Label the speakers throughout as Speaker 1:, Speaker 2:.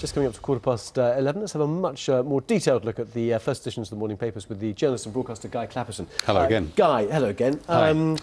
Speaker 1: Just coming up to 11:15. Let's have a much more detailed look at the first editions of the morning papers with the journalist and broadcaster Guy Clapperton.
Speaker 2: Hello again.
Speaker 1: Guy, hello again.
Speaker 2: Hi.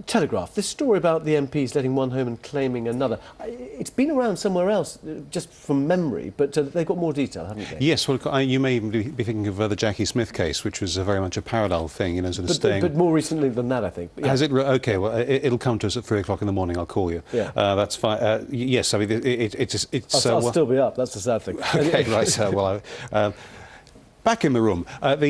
Speaker 1: Telegraph, this story about the MPs letting one home and claiming another, it's been around somewhere else, just from memory, but they've got more detail, haven't they?
Speaker 2: Yes, well, you may even be thinking of the Jackie Smith case, which was very much a parallel thing, you know, sort of staying...
Speaker 1: But more recently than that, I think. Yeah.
Speaker 2: Has it? OK, well, it'll come to us at 3 o'clock in the morning, I'll call you.
Speaker 1: Yeah.
Speaker 2: That's fine. Yes, I mean, it's...
Speaker 1: I'll still be up, that's the sad thing.
Speaker 2: OK, right, well... Back in the room, once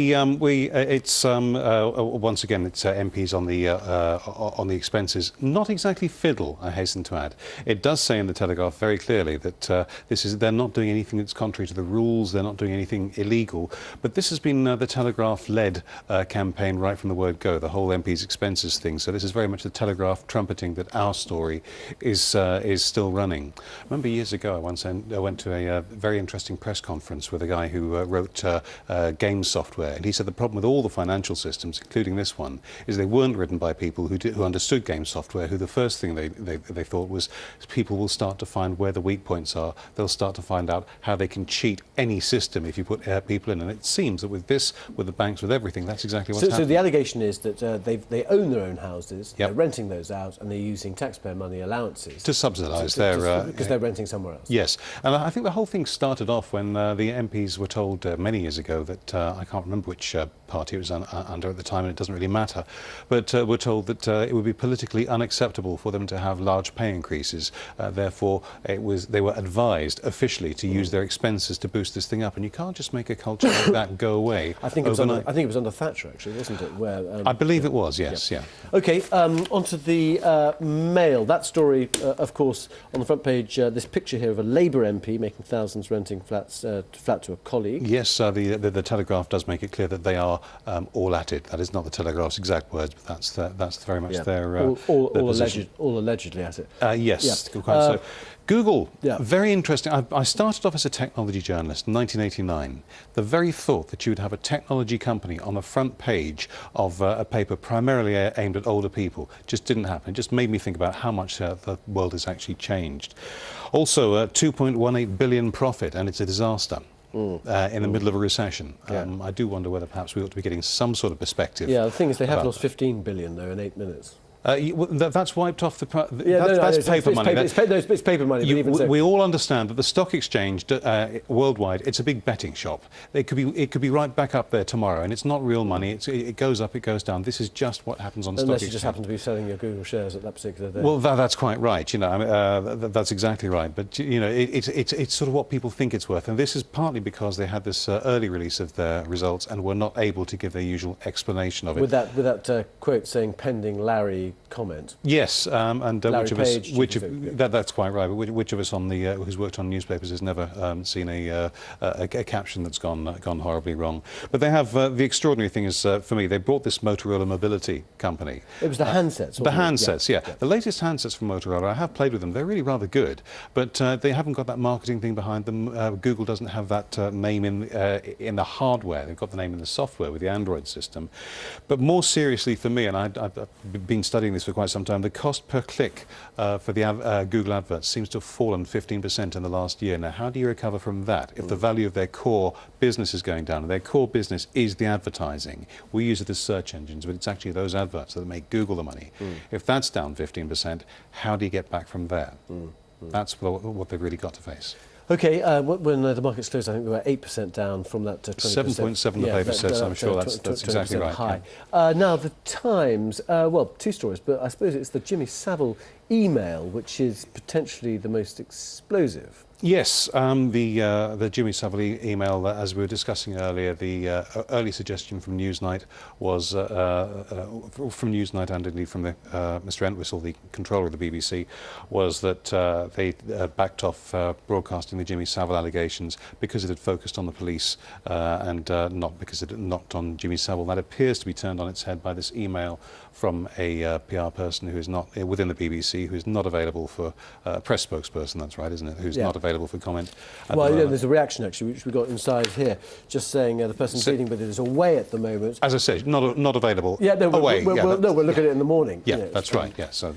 Speaker 2: again it's MPs on the expenses. Not exactly fiddle, I hasten to add. It does say in the Telegraph very clearly that they're not doing anything that's contrary to the rules. They're not doing anything illegal. But this has been the Telegraph-led campaign right from the word go. The whole MPs' expenses thing. So this is very much the Telegraph trumpeting that our story is still running. I remember years ago I went to a very interesting press conference with a guy who wrote. Game software, and he said the problem with all the financial systems, including this one, is they weren't written by people who understood game software, who the first thing they thought was people will start to find where the weak points are. They'll start to find out how they can cheat any system if you put people in. And it seems that with this, with the banks, with everything, that's exactly what's happening.
Speaker 1: So the allegation is that they own their own houses,
Speaker 2: Yep.
Speaker 1: they're renting those out, and they're using taxpayer money allowances
Speaker 2: To subsidise
Speaker 1: because they're renting somewhere else.
Speaker 2: Yes, and I think the whole thing started off when the MPs were told many years ago that I can't remember which party it was under at the time, and it doesn't really matter, but were told that it would be politically unacceptable for them to have large pay increases. Therefore, they were advised officially to use their expenses to boost this thing up, and you can't just make a culture like that go away.
Speaker 1: I think it was under Thatcher, actually, wasn't it? Where
Speaker 2: I believe it was. Yes, yeah.
Speaker 1: OK, onto the Mail. That story, of course, on the front page. This picture here of a Labour MP making thousands renting flat to a colleague.
Speaker 2: Yes, the Telegraph does make it clear that they are all at it. That is not the Telegraph's exact words, but that's very much their
Speaker 1: all allegedly at it.
Speaker 2: Yes,
Speaker 1: Yeah.
Speaker 2: quite so. Google,
Speaker 1: Yeah.
Speaker 2: very interesting. I started off as a technology journalist in 1989. The very thought that you would have a technology company on the front page of a paper primarily aimed at older people just didn't happen. It just made me think about how much the world has actually changed. Also, 2.18 billion profit, and it's a disaster. In the middle of a recession. I do wonder whether perhaps we ought to be getting some sort of perspective.
Speaker 1: Yeah, the thing is they have lost 15 billion, though, in 8 minutes.
Speaker 2: That's wiped off the...
Speaker 1: That's
Speaker 2: paper money.
Speaker 1: It's paper money, but even so.
Speaker 2: We all understand that the stock exchange worldwide, it's a big betting shop. It could be right back up there tomorrow, and it's not real money. It goes up, it goes down. This is just what happens on the stock
Speaker 1: Unless you
Speaker 2: exchange.
Speaker 1: just happen to be selling your Google shares at that particular day.
Speaker 2: Well, that's quite right. You know, that's exactly right. But you know, it's sort of what people think it's worth, and this is partly because they had this early release of their results and were not able to give their usual explanation of it.
Speaker 1: With that quote saying pending Larry comment.
Speaker 2: Yes, and
Speaker 1: Larry Page,
Speaker 2: that's quite right. But which of us on the who's worked on newspapers has never seen a caption that's gone horribly wrong? But they have the extraordinary thing is for me, they brought this Motorola mobility company.
Speaker 1: It was the handsets.
Speaker 2: The handsets, yeah. The latest handsets from Motorola, I have played with them. They're really rather good, but they haven't got that marketing thing behind them. Google doesn't have that name in the hardware. They've got the name in the software with the Android system. But more seriously for me, and I've been studying this for quite some time, the cost per click for the Google adverts seems to have fallen 15% in the last year. Now, how do you recover from that if the value of their core business is going down? And their core business is the advertising. We use it as search engines, but it's actually those adverts that make Google the money. If that's down 15%, how do you get back from there? That's what they've really got to face.
Speaker 1: OK, when the markets closed, I think we were 8% down from that 20%.
Speaker 2: 7.7 the paper says, I'm sure that's exactly right.
Speaker 1: High. Yeah. Now, the Times, well, two stories, but I suppose it's the Jimmy Savile email, which is potentially the most explosive.
Speaker 2: Yes, the Jimmy Savile email, as we were discussing earlier, the early suggestion from Newsnight was, from Newsnight and indeed from Mr Entwistle, the controller of the BBC, was that they backed off broadcasting the Jimmy Savile allegations because it had focused on the police and not because it had knocked on Jimmy Savile. That appears to be turned on its head by this email from a PR person who is not within the BBC, who is not available for a press spokesperson. That's right, isn't it? Who's not available available for comment. At
Speaker 1: Well,
Speaker 2: the
Speaker 1: yeah,
Speaker 2: moment.
Speaker 1: there's a reaction actually, which we got inside here, just saying the person dealing with it is away at the moment.
Speaker 2: As I say, not available.
Speaker 1: Yeah, no,
Speaker 2: away.
Speaker 1: we'll look at it in the morning.
Speaker 2: Yeah,
Speaker 1: you know,
Speaker 2: that's right. Yeah, so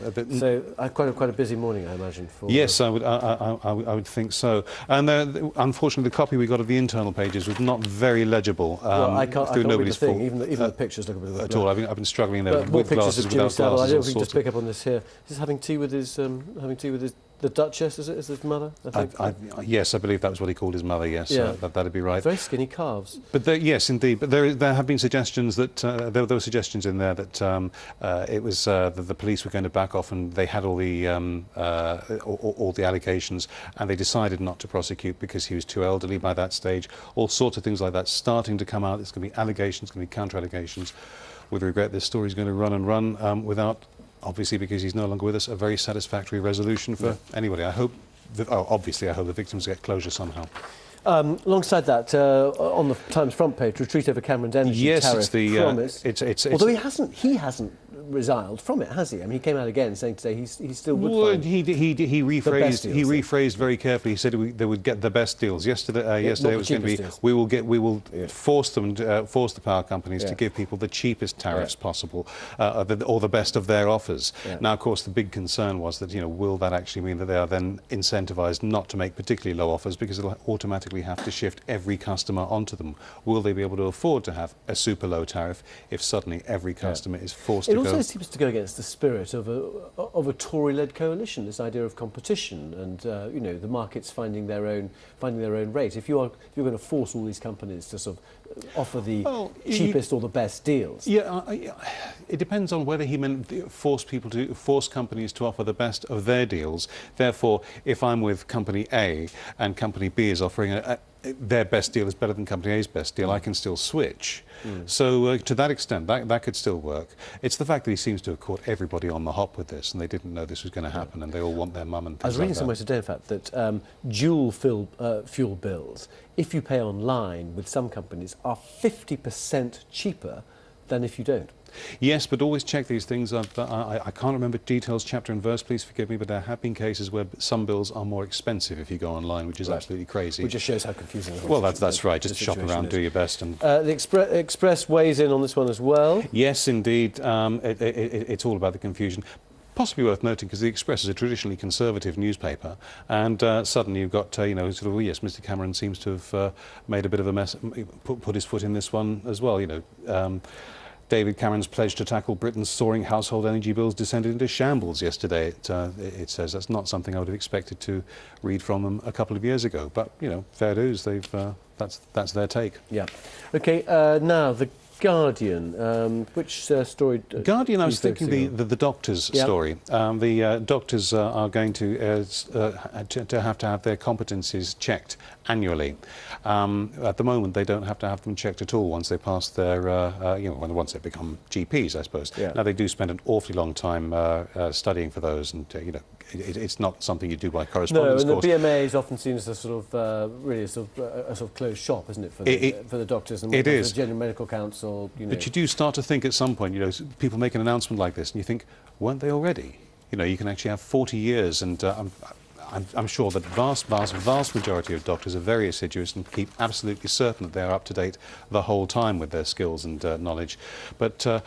Speaker 1: quite a busy morning, I imagine. For
Speaker 2: yes, I would think so. And unfortunately, the copy we got of the internal pages was not very legible.
Speaker 1: Well, I can't read
Speaker 2: nobody's
Speaker 1: the thing.
Speaker 2: fault.
Speaker 1: Even the pictures look a bit of a
Speaker 2: at
Speaker 1: blur.
Speaker 2: all. I've been struggling there
Speaker 1: But more
Speaker 2: with
Speaker 1: pictures
Speaker 2: glasses,
Speaker 1: of Jimmy
Speaker 2: without
Speaker 1: Savile.
Speaker 2: glasses.
Speaker 1: I don't
Speaker 2: all
Speaker 1: think just
Speaker 2: sorts of-
Speaker 1: pick up on this here. He's having tea with his the Duchess. Is his mother? I think.
Speaker 2: Yes, I believe that was what he called his mother. Yes,
Speaker 1: Yeah.
Speaker 2: that'd be right.
Speaker 1: Very skinny calves.
Speaker 2: But yes, indeed. But there have been suggestions that there were suggestions in there that it was the police were going to back off, and they had all the allegations, and they decided not to prosecute because he was too elderly by that stage. All sorts of things like that starting to come out. There's going to be allegations, going to be counter-allegations. With regret, this story's going to run and run without, obviously, because he's no longer with us, a very satisfactory resolution for anybody. I hope. Obviously, I hope the victims get closure somehow.
Speaker 1: Alongside that, on the Times front page, retreat over Cameron's energy tariff promise. Although he hasn't resigned from it, has he? I mean, he came out again saying today he still would
Speaker 2: Well,
Speaker 1: find
Speaker 2: he rephrased very carefully. He said they would get the best deals. Yesterday it was going to be
Speaker 1: deals.
Speaker 2: we will force the power companies to give people the cheapest tariffs possible, or the best of their offers.
Speaker 1: Yeah.
Speaker 2: Now, of course, the big concern was that will that actually mean that they are then incentivised not to make particularly low offers because it'll automatically have to shift every customer onto them? Will they be able to afford to have a super low tariff if suddenly every customer is forced to go?
Speaker 1: It also seems to go against the spirit of a Tory-led coalition. This idea of competition and the markets finding their own rate. If you're going to force all these companies to sort of offer the cheapest or the best deals.
Speaker 2: Yeah, it depends on whether he meant force companies to offer the best of their deals. Therefore, if I'm with company A and company B is offering their best deal is better than company A's best deal, I can still switch. So to that extent, that could still work. It's the fact that he seems to have caught everybody on the hop with this, and they didn't know this was going to happen, and they all want their mum and things
Speaker 1: I was reading
Speaker 2: like
Speaker 1: somewhere today, in fact, that dual fuel bills, if you pay online with some companies, are 50% cheaper than if you don't.
Speaker 2: Yes, but always check these things. I can't remember details, chapter and verse, please forgive me, but there have been cases where some bills are more expensive if you go online, which is absolutely crazy.
Speaker 1: Which just shows how confusing the whole
Speaker 2: Well, that's right. Just shop around, do your best. And
Speaker 1: the Express weighs in on this one as well.
Speaker 2: yes, indeed. It's all about the confusion. Possibly worth noting because the Express is a traditionally conservative newspaper, and suddenly you've got yes, Mr. Cameron seems to have made a bit of a mess, put his foot in this one as well. David Cameron's pledge to tackle Britain's soaring household energy bills descended into shambles yesterday. It says that's not something I would have expected to read from them a couple of years ago. But fair dues. That's their take.
Speaker 1: Yeah. Okay. Now the Guardian. Which story?
Speaker 2: Guardian. I was thinking the doctors' story. The doctors are going to have their competencies checked annually. At the moment, they don't have to have them checked at all once they pass their, once they become GPs, I suppose. Yeah. Now, they do spend an awfully long time studying for those, and, it's not something you do by correspondence.
Speaker 1: No, and the BMA is often seen as a sort of, really a sort of closed shop, isn't it, for the doctors and
Speaker 2: it is.
Speaker 1: The General Medical Council,
Speaker 2: But you do start to think at some point, people make an announcement like this, and you think, weren't they already? You can actually have 40 years, and I'm sure that vast majority of doctors are very assiduous and keep absolutely certain that they are up to date the whole time with their skills and knowledge. But, the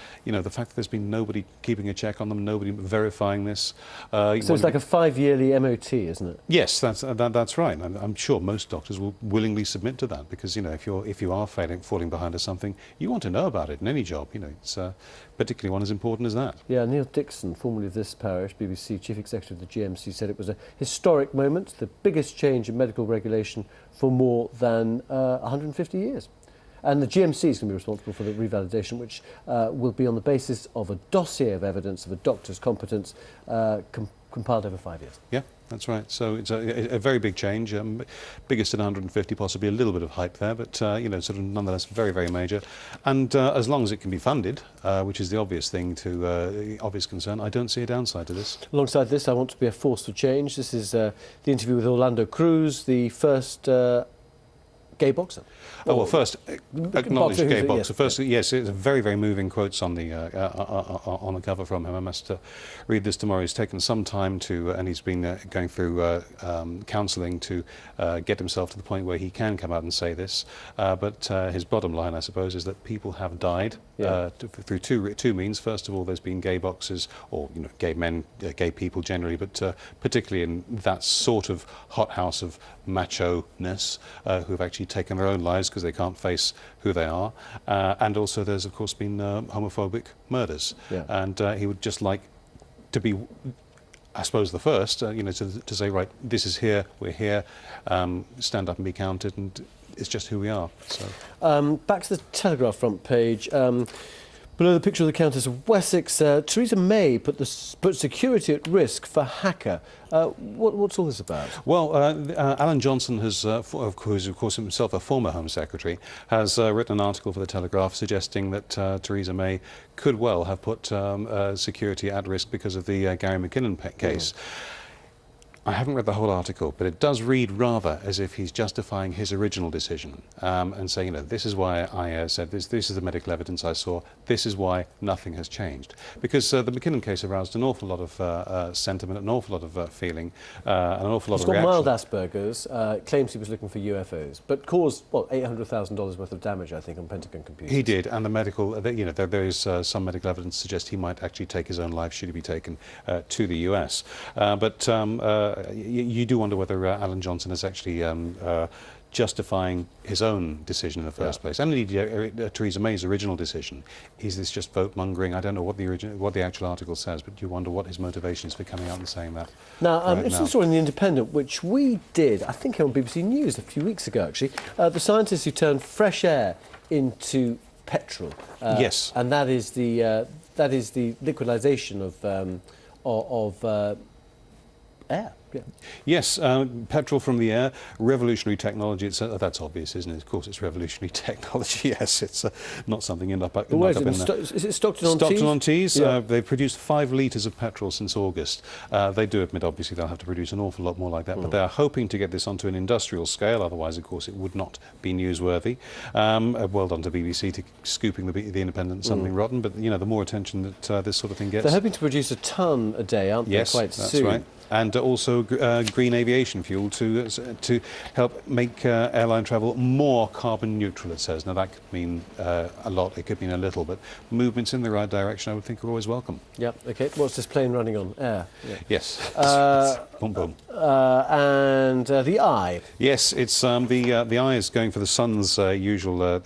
Speaker 2: fact that there's been nobody keeping a check on them, nobody verifying this...
Speaker 1: so it's like a 5-yearly MOT, isn't it?
Speaker 2: Yes, that's right. I'm sure most doctors will willingly submit to that because, if you are falling behind or something, you want to know about it in any job. It's particularly one as important as that.
Speaker 1: Yeah, Neil Dixon, formerly of this parish, BBC Chief Executive of the GMC, said it was a historic moment, the biggest change in medical regulation for more than 150 years. And the GMC is going to be responsible for the revalidation, which will be on the basis of a dossier of evidence of a doctor's competence compiled over 5 years.
Speaker 2: Yeah, that's right. So it's a very big change, biggest at 150, possibly a little bit of hype there, but sort of nonetheless very, very major. And as long as it can be funded, which is the obvious thing obvious concern, I don't see a downside to this.
Speaker 1: Alongside this, I want to be a force for change. This is the interview with Orlando Cruz, the first gay boxer.
Speaker 2: Oh, well, first, acknowledge gay boxer.
Speaker 1: Yes,
Speaker 2: First, yes, it's very, very moving quotes on the cover from him. I must read this tomorrow. He's taken some time to, and he's been going through counselling to get himself to the point where he can come out and say this. But his bottom line, I suppose, is that people have died through two means. First of all, there's been gay boxers, or gay men, gay people generally, but particularly in that sort of hothouse of macho-ness, who have actually taken their own lives because they can't face who they are. And also there's, of course, been homophobic murders.
Speaker 1: Yeah.
Speaker 2: And he would just like to be, I suppose, the first, to say, right, this is here, we're here, stand up and be counted, and it's just who we are. So.
Speaker 1: Back to the Telegraph front page. Below the picture of the Countess of Wessex, Theresa May put security at risk for hacker. What's all this about?
Speaker 2: Well, Alan Johnson, who's of course himself a former Home Secretary, has written an article for the Telegraph suggesting that Theresa May could well have put security at risk because of the Gary McKinnon case. I haven't read the whole article, but it does read rather as if he's justifying his original decision and saying, this is why I said this, this is the medical evidence I saw, this is why nothing has changed. Because the McKinnon case aroused an awful lot of sentiment, an awful lot of feeling, an awful lot of reaction.
Speaker 1: He's got mild Asperger's, claims he was looking for UFOs, but caused, what, $800,000 worth of damage, I think, on Pentagon computers.
Speaker 2: He did, and the medical, there is some medical evidence to suggest he might actually take his own life should he be taken to the US. But you do wonder whether Alan Johnson is actually justifying his own decision in the first place, and indeed Theresa May's original decision. Is this just vote mongering? I don't know what the actual article says, but you wonder what his motivation is for coming out and saying that.
Speaker 1: Now, interesting story in The Independent, which we did, I think, on BBC News a few weeks ago, actually. The scientists who turned fresh air into petrol.
Speaker 2: Yes,
Speaker 1: and that is the liquidization of air. Yeah.
Speaker 2: Yes, petrol from the air, revolutionary technology. That's obvious, isn't it? Of course, it's revolutionary technology. Yes, it's not something in up in
Speaker 1: is it Stockton-on-Tees?
Speaker 2: Stockton-on-Tees.
Speaker 1: Yeah.
Speaker 2: They've produced 5 litres of petrol since August. They do admit, obviously, they'll have to produce an awful lot more like that, but they are hoping to get this onto an industrial scale. Otherwise, of course, it would not be newsworthy. Well done to BBC to scooping the Independent something rotten. But the more attention that this sort of thing gets,
Speaker 1: they're hoping to produce a tonne a day, aren't they? Quite soon.
Speaker 2: Yes, that's right. And also green aviation fuel to help make airline travel more carbon neutral, it says. Now, that could mean a lot, it could mean a little, but movements in the right direction, I would think, are always welcome.
Speaker 1: Yeah, OK. What's this plane running on? Air? Yeah.
Speaker 2: Yes. Boom, boom.
Speaker 1: And the Eye.
Speaker 2: Yes, it's the Eye is going for the Sun's usual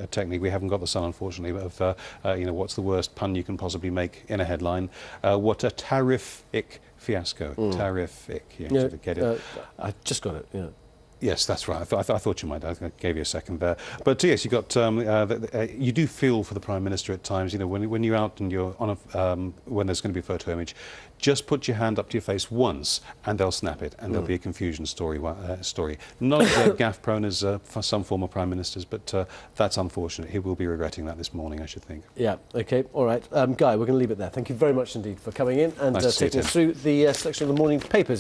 Speaker 2: technique. We haven't got the Sun, unfortunately, but what's the worst pun you can possibly make in a headline? What a terrific fiasco. Terrific. Yeah, get it.
Speaker 1: I just got it. Yeah.
Speaker 2: Yes, that's right. I thought you might. I gave you a second there. But yes, you got. You do feel for the Prime Minister at times. When you're out and you're on when there's going to be a photo image, just put your hand up to your face once, and they'll snap it, and there'll be a confusion story. Not as gaffe-prone as for some former Prime Ministers, but that's unfortunate. He will be regretting that this morning, I should think. Yeah.
Speaker 1: Okay. All right, Guy. We're going to leave it there. Thank you very much indeed for coming in and
Speaker 2: nice
Speaker 1: taking us through the selection of the morning papers.